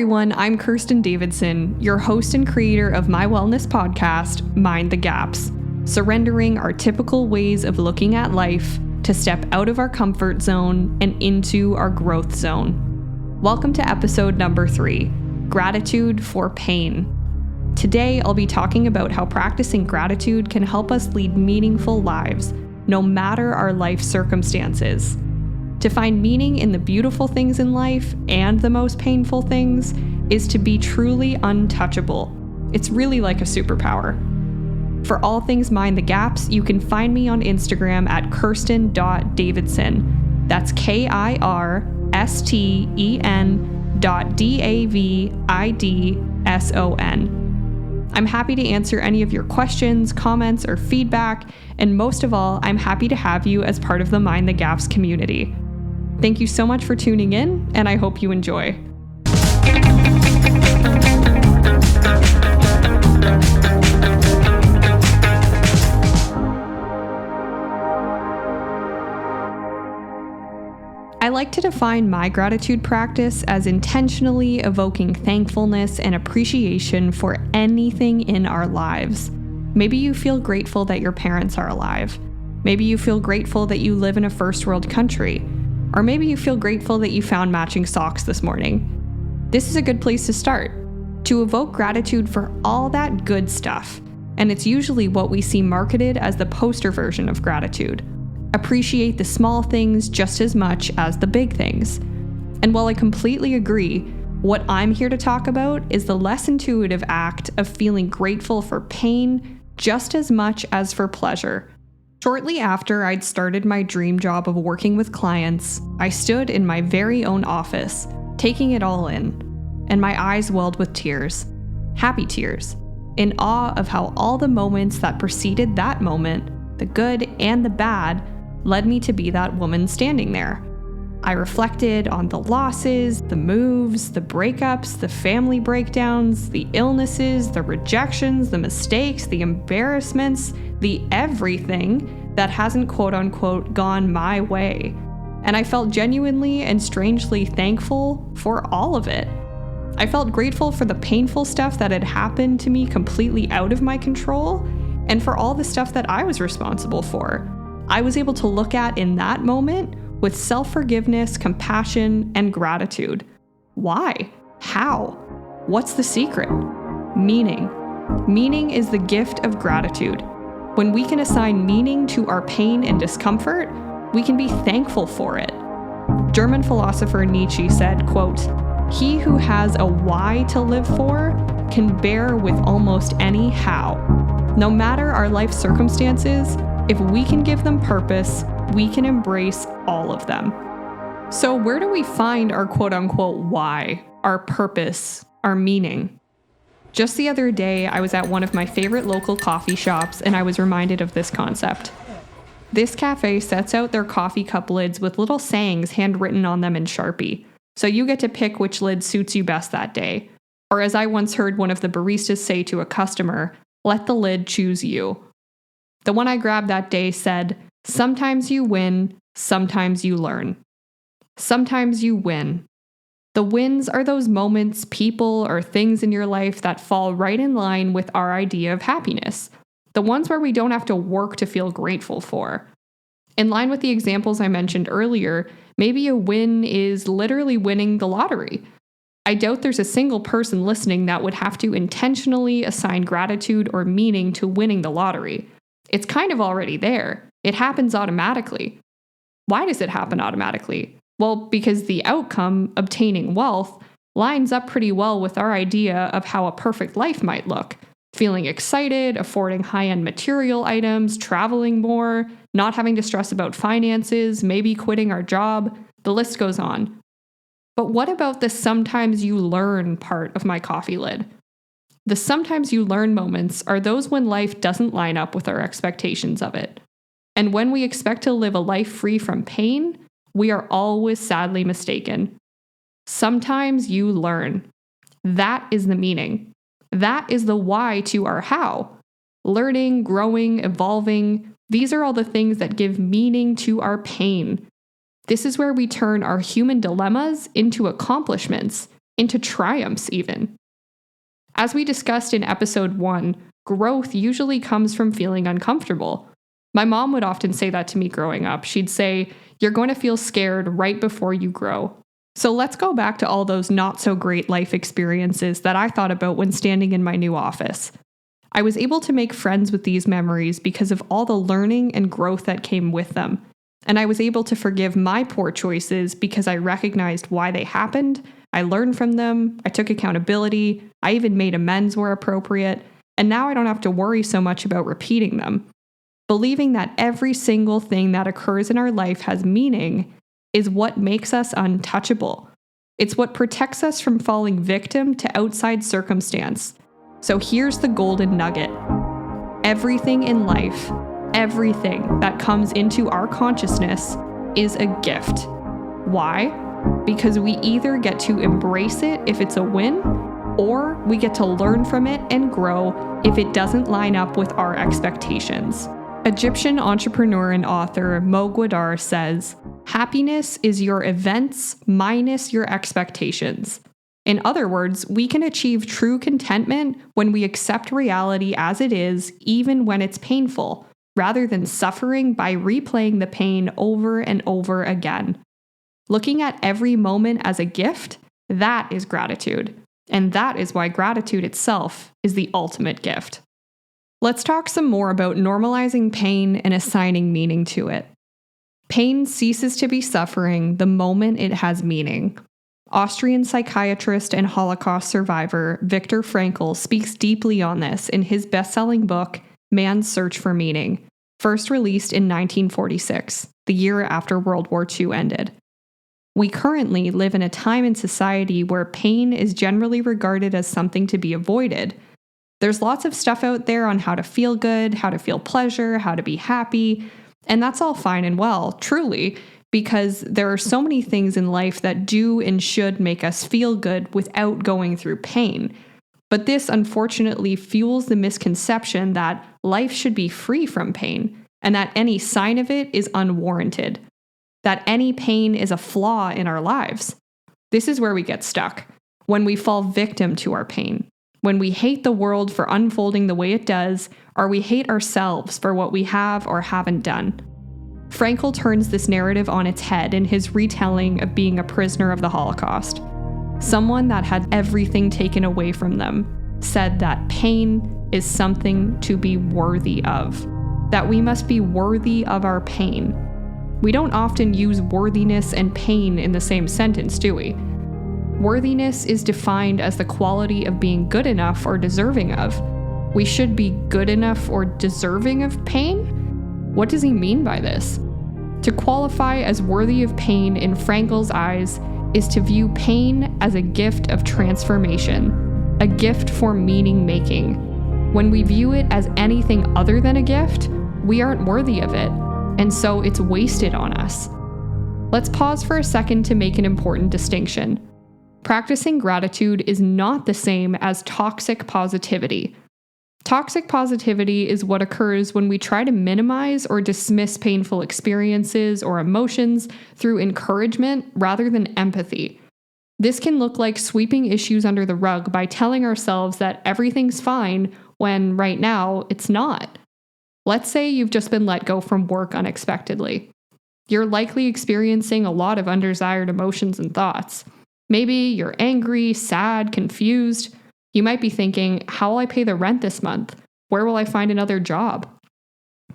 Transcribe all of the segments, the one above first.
everyone, I'm Kirsten Davidson, your host and creator of my wellness podcast, Mind the Gaps, surrendering our typical ways of looking at life to step out of our comfort zone and into our growth zone. Welcome to episode number 3, Gratitude for Pain. Today, I'll be talking about how practicing gratitude can help us lead meaningful lives, no matter our life circumstances. To find meaning in the beautiful things in life and the most painful things is to be truly untouchable. It's really like a superpower. For all things Mind the Gaps, you can find me on Instagram at kirsten.davidson. That's KIRSTEN.DAVIDSON. I'm happy to answer any of your questions, comments, or feedback, and most of all, I'm happy to have you as part of the Mind the Gaps community. Thank you so much for tuning in, and I hope you enjoy. I like to define my gratitude practice as intentionally evoking thankfulness and appreciation for anything in our lives. Maybe you feel grateful that your parents are alive. Maybe you feel grateful that you live in a first world country. Or maybe you feel grateful that you found matching socks this morning. This is a good place to start, to evoke gratitude for all that good stuff. And it's usually what we see marketed as the poster version of gratitude. Appreciate the small things just as much as the big things. And while I completely agree, what I'm here to talk about is the less intuitive act of feeling grateful for pain just as much as for pleasure. Shortly after I'd started my dream job of working with clients, I stood in my very own office, taking it all in, and my eyes welled with tears, happy tears, in awe of how all the moments that preceded that moment, the good and the bad, led me to be that woman standing there. I reflected on the losses, the moves, the breakups, the family breakdowns, the illnesses, the rejections, the mistakes, the embarrassments, the everything that hasn't quote-unquote gone my way. And I felt genuinely and strangely thankful for all of it. I felt grateful for the painful stuff that had happened to me completely out of my control, and for all the stuff that I was responsible for. I was able to look at in that moment with self-forgiveness, compassion, and gratitude. Why? How? What's the secret? Meaning. Meaning is the gift of gratitude. When we can assign meaning to our pain and discomfort, we can be thankful for it. German philosopher Nietzsche said, quote, "He who has a why to live for can bear with almost any how." No matter our life circumstances, if we can give them purpose, we can embrace all of them. So where do we find our quote-unquote why, our purpose, our meaning? Just the other day, I was at one of my favorite local coffee shops and I was reminded of this concept. This cafe sets out their coffee cup lids with little sayings handwritten on them in Sharpie, so you get to pick which lid suits you best that day. Or as I once heard one of the baristas say to a customer, "Let the lid choose you." The one I grabbed that day said, "Sometimes you win, sometimes you learn." Sometimes you win. The wins are those moments, people, or things in your life that fall right in line with our idea of happiness. The ones where we don't have to work to feel grateful for. In line with the examples I mentioned earlier, maybe a win is literally winning the lottery. I doubt there's a single person listening that would have to intentionally assign gratitude or meaning to winning the lottery. It's kind of already there. It happens automatically. Why does it happen automatically? Well, because the outcome, obtaining wealth, lines up pretty well with our idea of how a perfect life might look. Feeling excited, affording high-end material items, traveling more, not having to stress about finances, maybe quitting our job, the list goes on. But what about the sometimes you learn part of my coffee lid? The sometimes you learn moments are those when life doesn't line up with our expectations of it. And when we expect to live a life free from pain, we are always sadly mistaken. Sometimes you learn. That is the meaning. That is the why to our how. Learning, growing, evolving, these are all the things that give meaning to our pain. This is where we turn our human dilemmas into accomplishments, into triumphs even. As we discussed in episode 1, growth usually comes from feeling uncomfortable. My mom would often say that to me growing up. She'd say, "You're going to feel scared right before you grow." So let's go back to all those not so great life experiences that I thought about when standing in my new office. I was able to make friends with these memories because of all the learning and growth that came with them. And I was able to forgive my poor choices because I recognized why they happened, I learned from them, I took accountability, I even made amends where appropriate, and now I don't have to worry so much about repeating them. Believing that every single thing that occurs in our life has meaning is what makes us untouchable. It's what protects us from falling victim to outside circumstance. So here's the golden nugget. Everything in life, everything that comes into our consciousness is a gift. Why? Because we either get to embrace it if it's a win, or we get to learn from it and grow if it doesn't line up with our expectations. Egyptian entrepreneur and author Mo Guadar says, "Happiness is your events minus your expectations." In other words, we can achieve true contentment when we accept reality as it is, even when it's painful, rather than suffering by replaying the pain over and over again. Looking at every moment as a gift, that is gratitude. And that is why gratitude itself is the ultimate gift. Let's talk some more about normalizing pain and assigning meaning to it. Pain ceases to be suffering the moment it has meaning. Austrian psychiatrist and Holocaust survivor Viktor Frankl speaks deeply on this in his best-selling book, Man's Search for Meaning, first released in 1946, the year after World War II ended. We currently live in a time in society where pain is generally regarded as something to be avoided. There's lots of stuff out there on how to feel good, how to feel pleasure, how to be happy, and that's all fine and well, truly, because there are so many things in life that do and should make us feel good without going through pain. But this unfortunately fuels the misconception that life should be free from pain, and that any sign of it is unwarranted, that any pain is a flaw in our lives. This is where we get stuck, when we fall victim to our pain, when we hate the world for unfolding the way it does, or we hate ourselves for what we have or haven't done. Frankl turns this narrative on its head in his retelling of being a prisoner of the Holocaust. Someone that had everything taken away from them said that pain is something to be worthy of, that we must be worthy of our pain. We don't often use worthiness and pain in the same sentence, do we? Worthiness is defined as the quality of being good enough or deserving of. We should be good enough or deserving of pain? What does he mean by this? To qualify as worthy of pain in Frankl's eyes is to view pain as a gift of transformation, a gift for meaning making. When we view it as anything other than a gift, we aren't worthy of it, and so it's wasted on us. Let's pause for a second to make an important distinction. Practicing gratitude is not the same as toxic positivity. Toxic positivity is what occurs when we try to minimize or dismiss painful experiences or emotions through encouragement rather than empathy. This can look like sweeping issues under the rug by telling ourselves that everything's fine when right now it's not. Let's say you've just been let go from work unexpectedly. You're likely experiencing a lot of undesired emotions and thoughts. Maybe you're angry, sad, confused. You might be thinking, how will I pay the rent this month? Where will I find another job?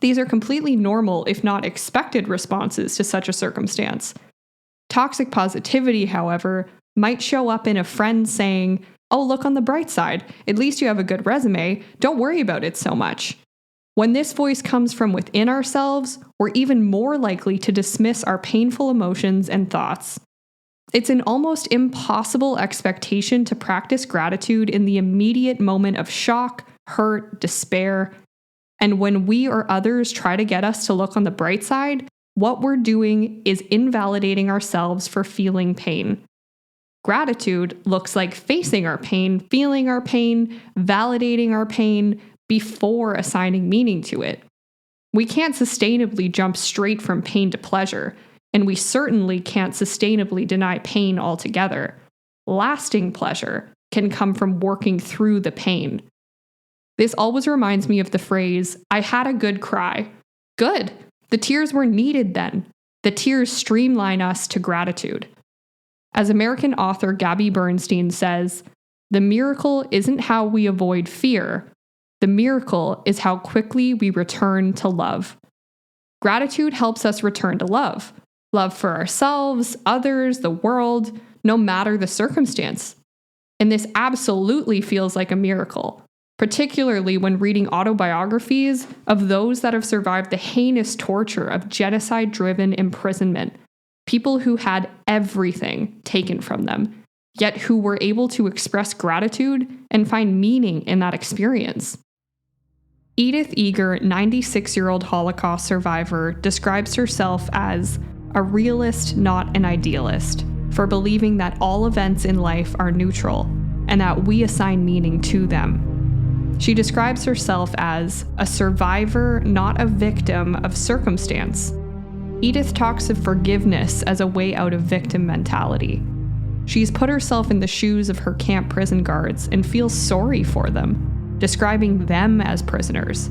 These are completely normal, if not expected, responses to such a circumstance. Toxic positivity, however, might show up in a friend saying, "Oh, look on the bright side. At least you have a good resume. Don't worry about it so much." When this voice comes from within ourselves, we're even more likely to dismiss our painful emotions and thoughts. It's an almost impossible expectation to practice gratitude in the immediate moment of shock, hurt, despair. And when we or others try to get us to look on the bright side, what we're doing is invalidating ourselves for feeling pain. Gratitude looks like facing our pain, feeling our pain, validating our pain before assigning meaning to it. We can't sustainably jump straight from pain to pleasure. And we certainly can't sustainably deny pain altogether. lasting pleasure can come from working through the pain. This always reminds me of the phrase, "I had a good cry." Good. The tears were needed then. The tears streamline us to gratitude. As American author Gabby Bernstein says, "The miracle isn't how we avoid fear. The miracle is how quickly we return to love." Gratitude helps us return to love. Love for ourselves, others, the world, no matter the circumstance. And this absolutely feels like a miracle, particularly when reading autobiographies of those that have survived the heinous torture of genocide-driven imprisonment, people who had everything taken from them, yet who were able to express gratitude and find meaning in that experience. Edith Eger, 96-year-old Holocaust survivor, describes herself as a realist, not an idealist, for believing that all events in life are neutral and that we assign meaning to them. She describes herself as a survivor, not a victim of circumstance. Edith talks of forgiveness as a way out of victim mentality. She's put herself in the shoes of her camp prison guards and feels sorry for them, describing them as prisoners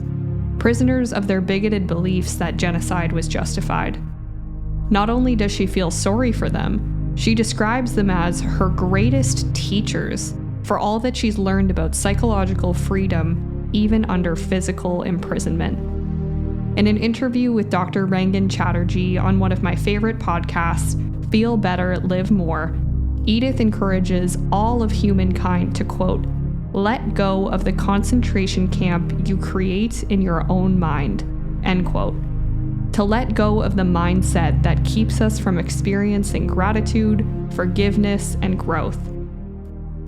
of their bigoted beliefs that genocide was justified. Not only does she feel sorry for them, she describes them as her greatest teachers for all that she's learned about psychological freedom, even under physical imprisonment. In an interview with Dr. Rangan Chatterjee on one of my favorite podcasts, Feel Better, Live More, Edith encourages all of humankind to, quote, "let go of the concentration camp you create in your own mind," end quote. To let go of the mindset that keeps us from experiencing gratitude, forgiveness, and growth.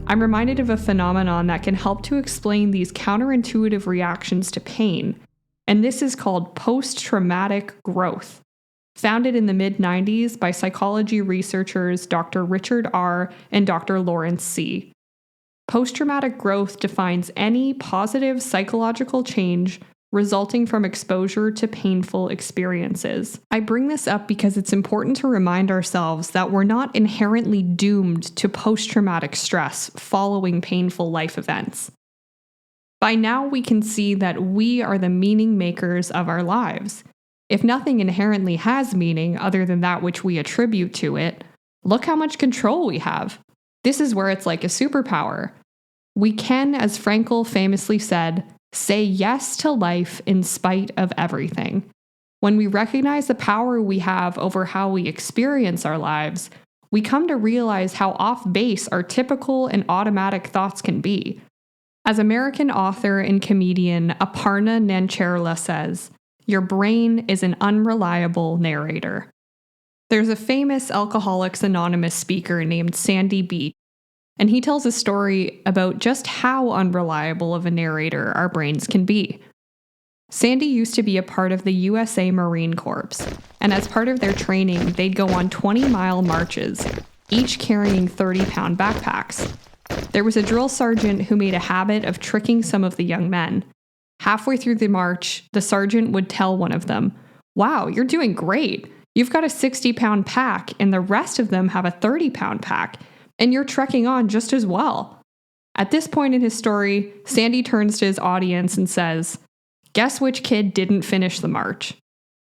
I'm reminded of a phenomenon that can help to explain these counterintuitive reactions to pain, and this is called post-traumatic growth. Founded in the mid-90s by psychology researchers Dr. Richard R. and Dr. Lawrence C. Post-traumatic growth defines any positive psychological change resulting from exposure to painful experiences. I bring this up because it's important to remind ourselves that we're not inherently doomed to post-traumatic stress following painful life events. By now, we can see that we are the meaning makers of our lives. If nothing inherently has meaning other than that which we attribute to it, look how much control we have. This is where it's like a superpower. We can, as Frankl famously said, say yes to life in spite of everything. When we recognize the power we have over how we experience our lives, we come to realize how off base our typical and automatic thoughts can be. As American author and comedian Aparna Nancherla says, "Your brain is an unreliable narrator." There's a famous Alcoholics Anonymous speaker named Sandy Beach, and he tells a story about just how unreliable of a narrator our brains can be. Sandy used to be a part of the USA Marine Corps, and as part of their training, they'd go on 20-mile marches, each carrying 30-pound backpacks. There was a drill sergeant who made a habit of tricking some of the young men. Halfway through the march, the sergeant would tell one of them, "Wow, you're doing great. You've got a 60-pound pack, and the rest of them have a 30-pound pack. And you're trekking on just as well." At this point in his story, Sandy turns to his audience and says, "Guess which kid didn't finish the march?"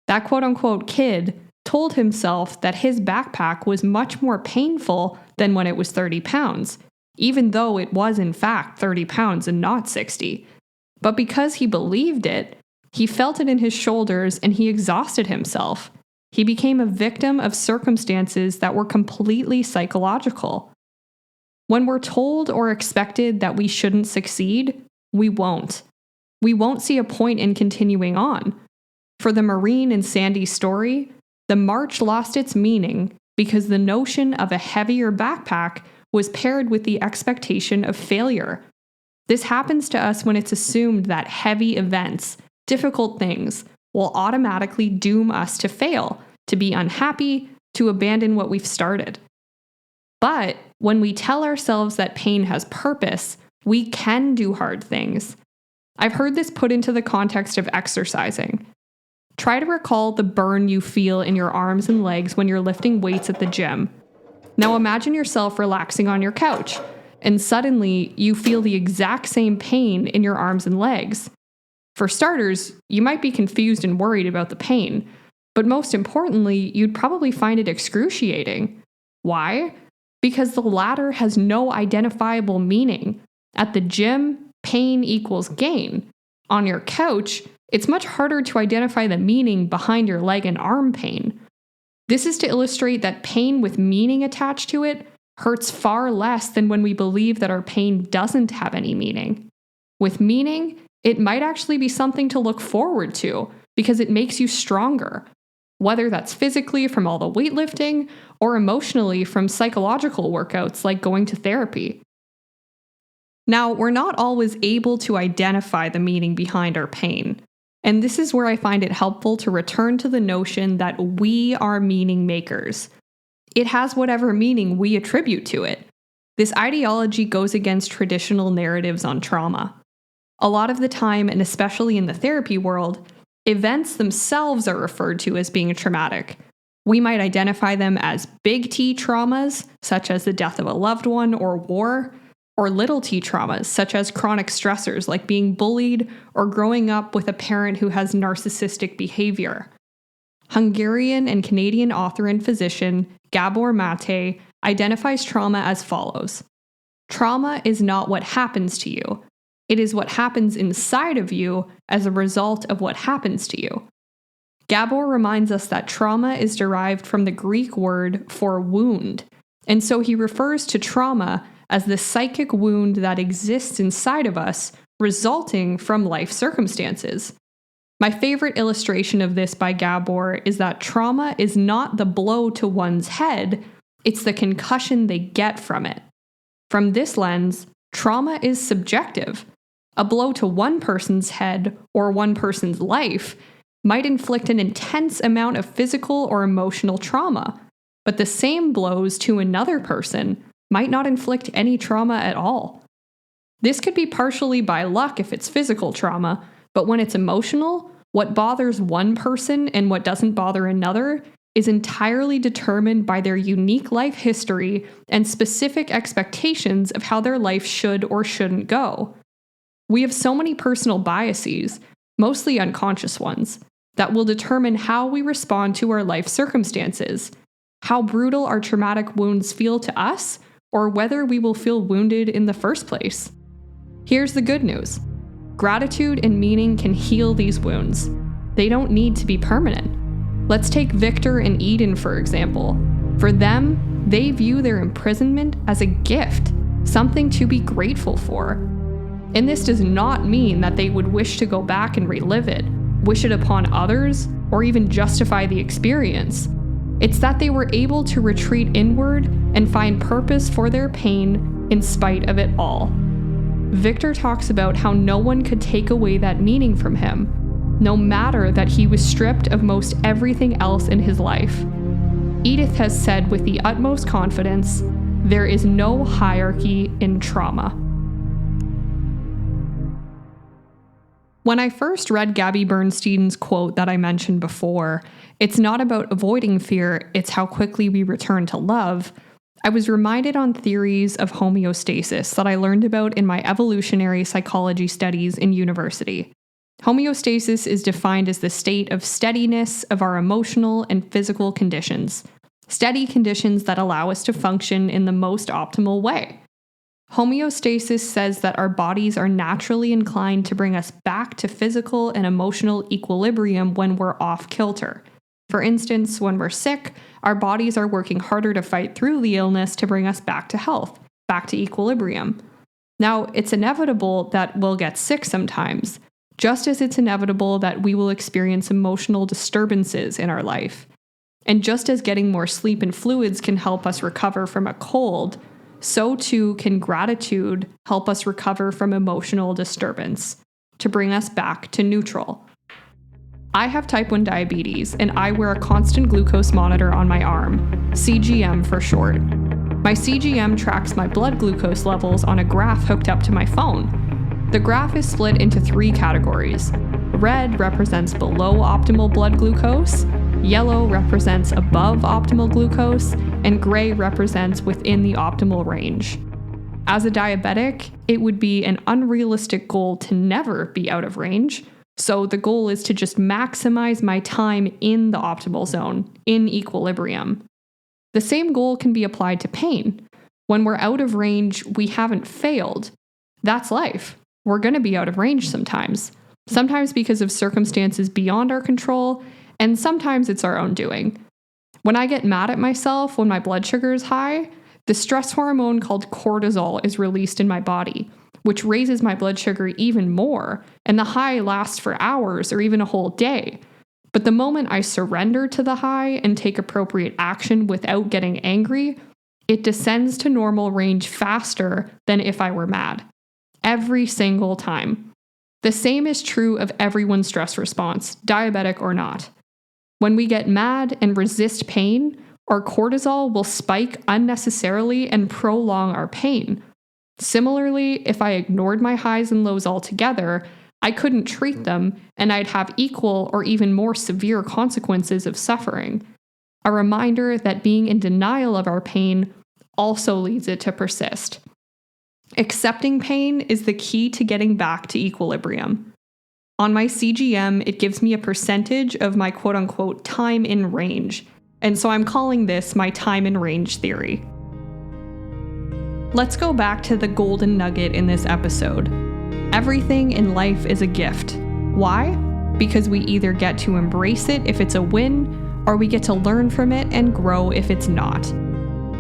That quote-unquote kid told himself that his backpack was much more painful than when it was 30 pounds, even though it was in fact 30 pounds and not 60. But because he believed it, he felt it in his shoulders and he exhausted himself. He became a victim of circumstances that were completely psychological. When we're told or expected that we shouldn't succeed, we won't. We won't see a point in continuing on. For the Marine in Sandy's story, the march lost its meaning because the notion of a heavier backpack was paired with the expectation of failure. This happens to us when it's assumed that heavy events, difficult things, will automatically doom us to fail, to be unhappy, to abandon what we've started. But when we tell ourselves that pain has purpose, we can do hard things. I've heard this put into the context of exercising. Try to recall the burn you feel in your arms and legs when you're lifting weights at the gym. Now imagine yourself relaxing on your couch, and suddenly you feel the exact same pain in your arms and legs. For starters, you might be confused and worried about the pain, but most importantly, you'd probably find it excruciating. Why? Because the latter has no identifiable meaning. At the gym, pain equals gain. On your couch, it's much harder to identify the meaning behind your leg and arm pain. This is to illustrate that pain with meaning attached to it hurts far less than when we believe that our pain doesn't have any meaning. With meaning, it might actually be something to look forward to because it makes you stronger, whether that's physically from all the weightlifting or emotionally from psychological workouts like going to therapy. Now, we're not always able to identify the meaning behind our pain. And this is where I find it helpful to return to the notion that we are meaning makers. It has whatever meaning we attribute to it. This ideology goes against traditional narratives on trauma. A lot of the time, and especially in the therapy world, events themselves are referred to as being traumatic. We might identify them as big T traumas, such as the death of a loved one or war, or little t traumas, such as chronic stressors like being bullied or growing up with a parent who has narcissistic behavior. Hungarian and Canadian author and physician Gabor Mate identifies trauma as follows. Trauma is not what happens to you. It is what happens inside of you as a result of what happens to you. Gabor reminds us that trauma is derived from the Greek word for wound, and so he refers to trauma as the psychic wound that exists inside of us resulting from life circumstances. My favorite illustration of this by Gabor is that trauma is not the blow to one's head, it's the concussion they get from it. From this lens, trauma is subjective. A blow to one person's head or one person's life might inflict an intense amount of physical or emotional trauma, but the same blows to another person might not inflict any trauma at all. This could be partially by luck if it's physical trauma, but when it's emotional, what bothers one person and what doesn't bother another is entirely determined by their unique life history and specific expectations of how their life should or shouldn't go. We have so many personal biases, mostly unconscious ones, that will determine how we respond to our life circumstances, how brutal our traumatic wounds feel to us, or whether we will feel wounded in the first place. Here's the good news. Gratitude and meaning can heal these wounds. They don't need to be permanent. Let's take Victor and Eden, for example. For them, they view their imprisonment as a gift, something to be grateful for. And this does not mean that they would wish to go back and relive it, wish it upon others, or even justify the experience. It's that they were able to retreat inward and find purpose for their pain in spite of it all. Victor talks about how no one could take away that meaning from him, no matter that he was stripped of most everything else in his life. Edith has said with the utmost confidence, there is no hierarchy in trauma. When I first read Gabby Bernstein's quote that I mentioned before, it's not about avoiding fear, it's how quickly we return to love, I was reminded on theories of homeostasis that I learned about in my evolutionary psychology studies in university. Homeostasis is defined as the state of steadiness of our emotional and physical conditions, steady conditions that allow us to function in the most optimal way. Homeostasis says that our bodies are naturally inclined to bring us back to physical and emotional equilibrium when we're off kilter. For instance, when we're sick, our bodies are working harder to fight through the illness to bring us back to health, back to equilibrium. Now, it's inevitable that we'll get sick sometimes, just as it's inevitable that we will experience emotional disturbances in our life. And just as getting more sleep and fluids can help us recover from a cold, so too can gratitude help us recover from emotional disturbance, to bring us back to neutral. I have type 1 diabetes, and I wear a constant glucose monitor on my arm, CGM for short. My CGM tracks my blood glucose levels on a graph hooked up to my phone. The graph is split into 3 categories. Red represents below optimal blood glucose, yellow represents above optimal glucose, and gray represents within the optimal range. As a diabetic, it would be an unrealistic goal to never be out of range, so the goal is to just maximize my time in the optimal zone, in equilibrium. The same goal can be applied to pain. When we're out of range, we haven't failed. That's life. We're going to be out of range sometimes because of circumstances beyond our control, and sometimes it's our own doing. When I get mad at myself when my blood sugar is high, the stress hormone called cortisol is released in my body, which raises my blood sugar even more, and the high lasts for hours or even a whole day. But the moment I surrender to the high and take appropriate action without getting angry, it descends to normal range faster than if I were mad. Every single time. The same is true of everyone's stress response, diabetic or not. When we get mad and resist pain, our cortisol will spike unnecessarily and prolong our pain. Similarly, if I ignored my highs and lows altogether, I couldn't treat them, and I'd have equal or even more severe consequences of suffering. A reminder that being in denial of our pain also leads it to persist. Accepting pain is the key to getting back to equilibrium. On my CGM, it gives me a percentage of my quote-unquote time in range, and so I'm calling this my time in range theory. Let's go back to the golden nugget in this episode. Everything in life is a gift. Why? Because we either get to embrace it if it's a win, or we get to learn from it and grow if it's not.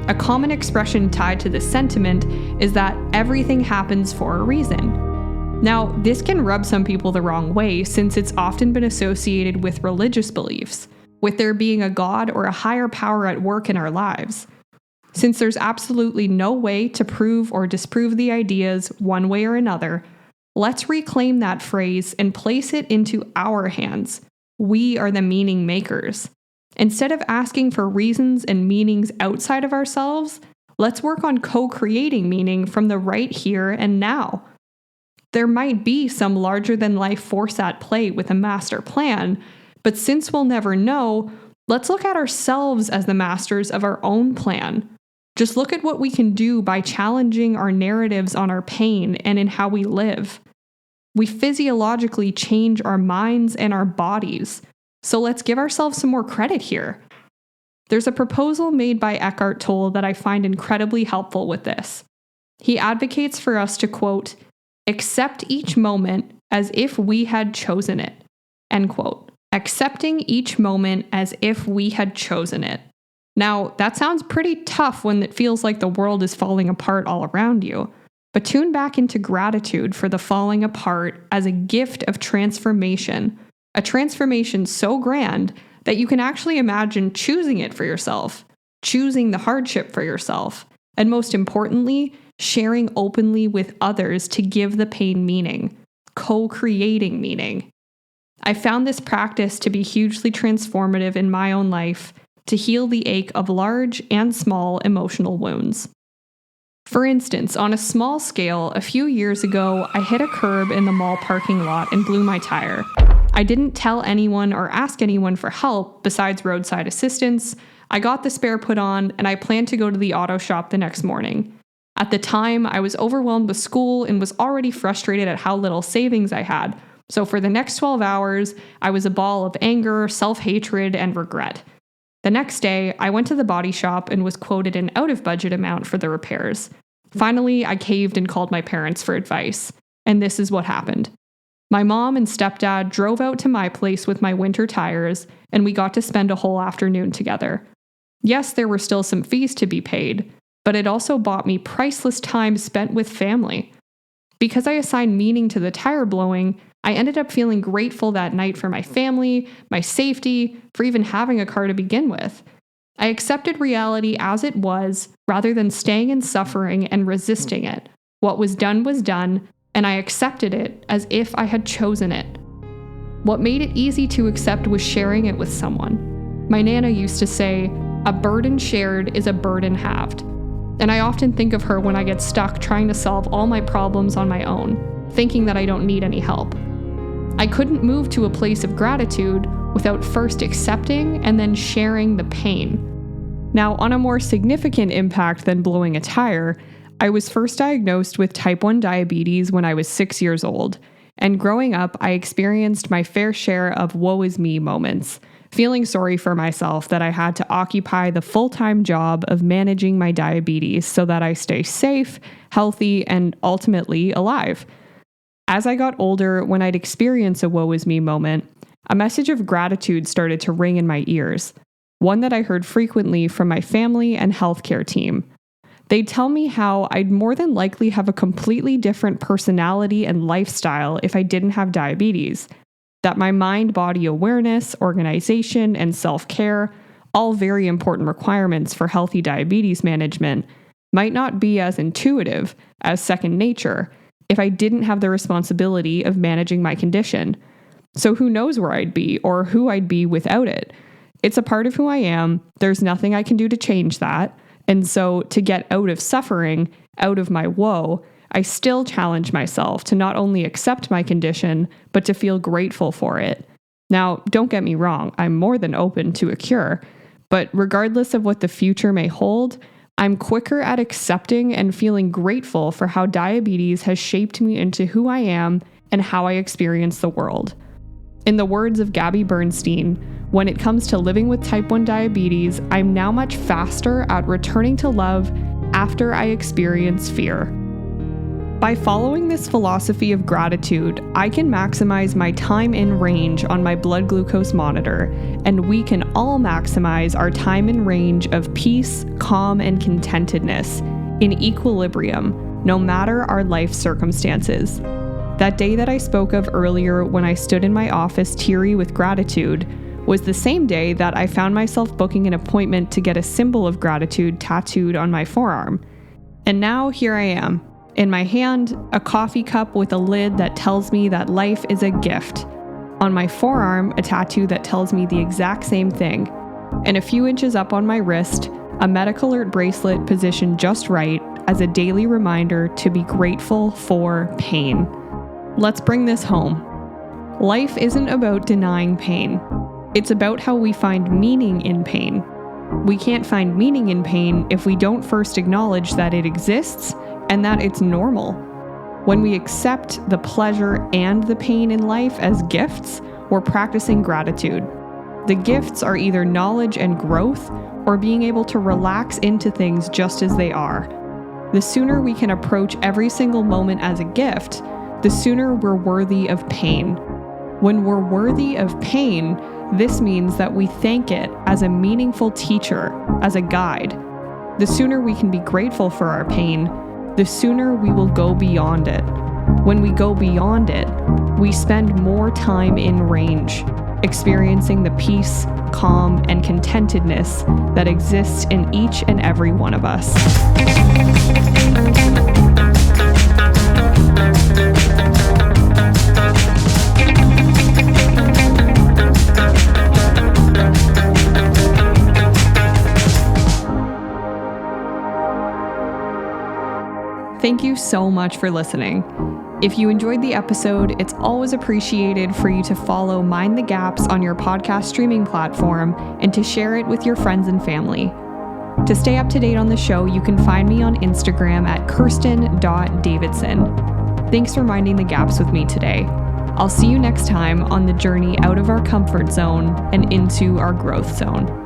A common expression tied to this sentiment is that everything happens for a reason. Now, this can rub some people the wrong way since it's often been associated with religious beliefs, with there being a God or a higher power at work in our lives. Since there's absolutely no way to prove or disprove the ideas one way or another, let's reclaim that phrase and place it into our hands. We are the meaning makers. Instead of asking for reasons and meanings outside of ourselves, let's work on co-creating meaning from the right here and now. There might be some larger-than-life force at play with a master plan, but since we'll never know, let's look at ourselves as the masters of our own plan. Just look at what we can do by challenging our narratives on our pain and in how we live. We physiologically change our minds and our bodies, so let's give ourselves some more credit here. There's a proposal made by Eckhart Tolle that I find incredibly helpful with this. He advocates for us to, quote, accept each moment as if we had chosen it, end quote. Accepting each moment as if we had chosen it. Now, that sounds pretty tough when it feels like the world is falling apart all around you, but tune back into gratitude for the falling apart as a gift of transformation, a transformation so grand that you can actually imagine choosing it for yourself, choosing the hardship for yourself, and most importantly, sharing openly with others to give the pain meaning, co-creating meaning. I found this practice to be hugely transformative in my own life, to heal the ache of large and small emotional wounds. For instance, on a small scale, a few years ago, I hit a curb in the mall parking lot and blew my tire. I didn't tell anyone or ask anyone for help besides roadside assistance. I got the spare put on, and I planned to go to the auto shop the next morning. At the time, I was overwhelmed with school and was already frustrated at how little savings I had. So for the next 12 hours, I was a ball of anger, self-hatred, and regret. The next day, I went to the body shop and was quoted an out-of-budget amount for the repairs. Finally, I caved and called my parents for advice. And this is what happened. My mom and stepdad drove out to my place with my winter tires, and we got to spend a whole afternoon together. Yes, there were still some fees to be paid, but it also bought me priceless time spent with family. Because I assigned meaning to the tire blowing, I ended up feeling grateful that night for my family, my safety, for even having a car to begin with. I accepted reality as it was, rather than staying in suffering and resisting it. What was done, and I accepted it as if I had chosen it. What made it easy to accept was sharing it with someone. My Nana used to say, "A burden shared is a burden halved." And I often think of her when I get stuck trying to solve all my problems on my own, thinking that I don't need any help. I couldn't move to a place of gratitude without first accepting and then sharing the pain. Now, on a more significant impact than blowing a tire, I was first diagnosed with type 1 diabetes when I was 6 years old. And growing up, I experienced my fair share of woe is me moments, feeling sorry for myself that I had to occupy the full-time job of managing my diabetes so that I stay safe, healthy, and ultimately alive. As I got older, when I'd experience a woe is me moment, a message of gratitude started to ring in my ears, one that I heard frequently from my family and healthcare team. They'd tell me how I'd more than likely have a completely different personality and lifestyle if I didn't have diabetes, that my mind-body awareness, organization, and self-care, all very important requirements for healthy diabetes management, might not be as intuitive as second nature if I didn't have the responsibility of managing my condition. So who knows where I'd be or who I'd be without it? It's a part of who I am. There's nothing I can do to change that. And so to get out of suffering, out of my woe, I still challenge myself to not only accept my condition, but to feel grateful for it. Now, don't get me wrong, I'm more than open to a cure, but regardless of what the future may hold, I'm quicker at accepting and feeling grateful for how diabetes has shaped me into who I am and how I experience the world. In the words of Gabby Bernstein, when it comes to living with type 1 diabetes, I'm now much faster at returning to love after I experience fear. By following this philosophy of gratitude, I can maximize my time in range on my blood glucose monitor, and we can all maximize our time in range of peace, calm, and contentedness in equilibrium, no matter our life circumstances. That day that I spoke of earlier when I stood in my office teary with gratitude was the same day that I found myself booking an appointment to get a symbol of gratitude tattooed on my forearm. And now here I am. In my hand, a coffee cup with a lid that tells me that life is a gift. On my forearm, a tattoo that tells me the exact same thing. And a few inches up on my wrist, a medical alert bracelet positioned just right as a daily reminder to be grateful for pain. Let's bring this home. Life isn't about denying pain. It's about how we find meaning in pain. We can't find meaning in pain if we don't first acknowledge that it exists and that it's normal. When we accept the pleasure and the pain in life as gifts, we're practicing gratitude. The gifts are either knowledge and growth or being able to relax into things just as they are. The sooner we can approach every single moment as a gift, the sooner we're worthy of pain. When we're worthy of pain, this means that we thank it as a meaningful teacher, as a guide. The sooner we can be grateful for our pain, the sooner we will go beyond it. When we go beyond it, we spend more time in range, experiencing the peace, calm, and contentedness that exists in each and every one of us. Thank you so much for listening. If you enjoyed the episode, it's always appreciated for you to follow Mind the Gaps on your podcast streaming platform and to share it with your friends and family. To stay up to date on the show, you can find me on Instagram at kirsten.davidson. Thanks for minding the gaps with me today. I'll see you next time on the journey out of our comfort zone and into our growth zone.